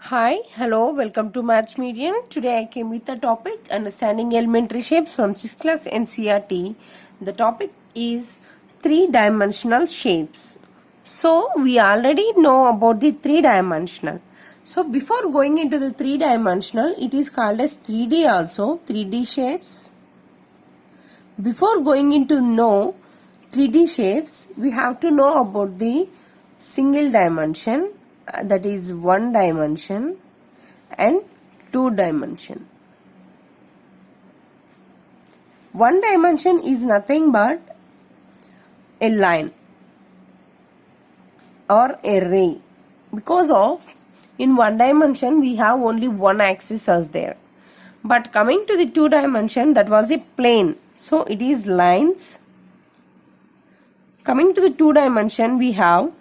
Hi, hello, welcome to mathsmedium. Today I came with the topic Understanding Elementary Shapes from 6th class NCERT. The topic is three-dimensional shapes. So we already know about the three-dimensional. So before going into the three-dimensional, it is called as 3D also, 3D shapes. Before going into know 3D shapes, we have to know about the single dimension, that is one dimension, and two dimension. One dimension is nothing but a line or a ray, because of in one dimension we have only one axis as there, but coming to the two dimension, that was a plane, so it is lines. Coming to the two dimension, we have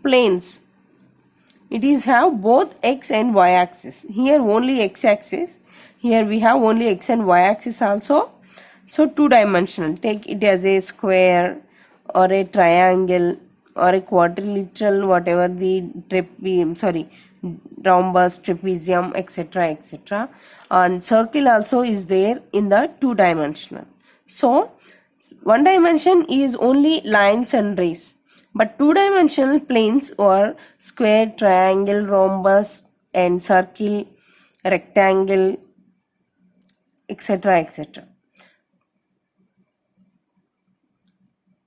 planes. It is have both x and y axis. Here only x axis. Here we have only x and y axis also. So two dimensional. Take it as a square or a triangle or a quadrilateral, whatever the rhombus, trapezium, etc., etc. And circle also is there in the two dimensional. So one dimension is only lines and rays. But two-dimensional planes are square, triangle, rhombus, and circle, rectangle, etc., etc.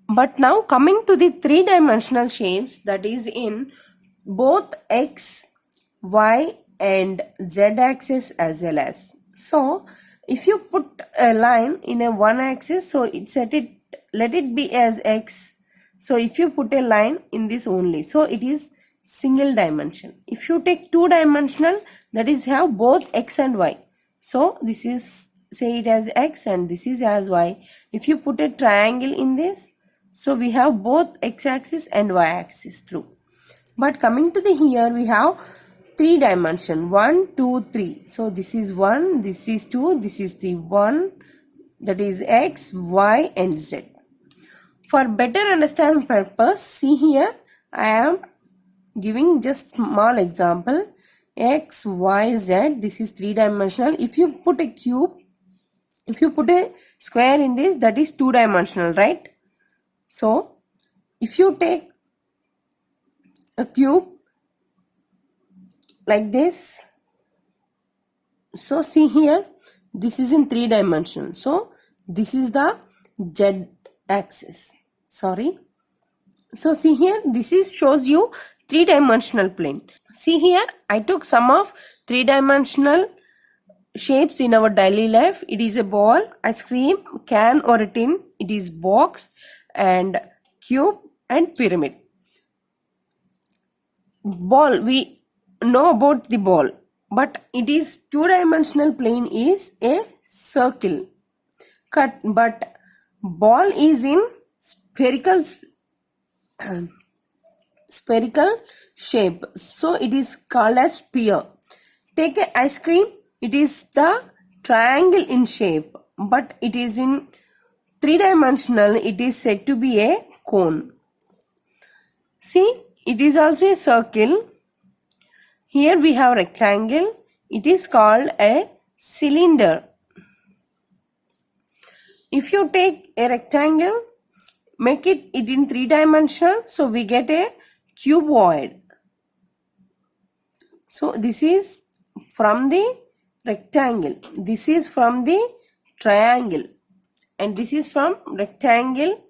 But now coming to the three-dimensional shapes, that is in both x, y, and z axis as well as. So if you put a line in a one axis, so let it be as x. So if you put a line in this only, so it is single dimension. If you take two dimensional, that is have both x and y. So this is, say it as x and this is as y. If you put a triangle in this, so we have both x axis and y axis through. But coming to the here, we have three dimension, 1, 2, 3. So this is 1, this is 2, this is 3. 1, that is x, y, and z. For better understanding purpose, see here, I am giving just small example. X, Y, Z, this is three-dimensional. If you put a cube, if you put a square in this, that is two-dimensional, right? So, if you take a cube like this, so see here, this is in three-dimensional. So, this is the Z axis. Sorry. So see here, this is shows you three-dimensional plane. See here, I took some of three-dimensional shapes in our daily life. It is a ball, ice cream, can or a tin. It is box and cube and pyramid. Ball, we know about the ball, but it is two-dimensional plane is a circle cut, but ball is in spherical shape, so it is called as sphere. Take a ice cream, it is the triangle in shape, but it is in three-dimensional, it is said to be a cone. See, it is also a circle. Here we have rectangle, it is called a cylinder. If you take a rectangle, make it in three-dimensional, so we get a cuboid. So this is from the rectangle, this is from the triangle, and this is from rectangle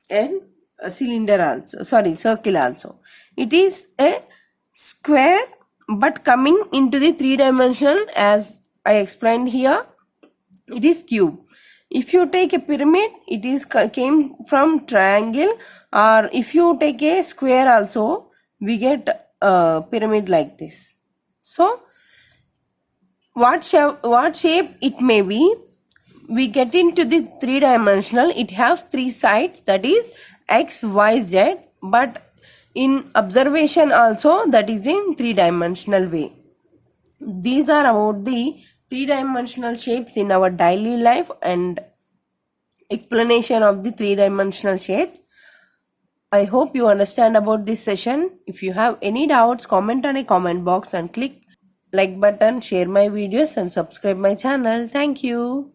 and a cylinder also, circle also. It is a square, but coming into the three-dimensional, as I explained here, it is cube. If you take a pyramid, it is came from triangle, or if you take a square also, we get a pyramid like this. So what shape it may be, we get into the three-dimensional, it has three sides, that is x, y, z, but in observation also, that is in three-dimensional way. These are about the three-dimensional shapes in our daily life and explanation of the three-dimensional shapes. I hope you understand about this session. If you have any doubts, comment on a comment box and click like button, share my videos and subscribe my channel. Thank you.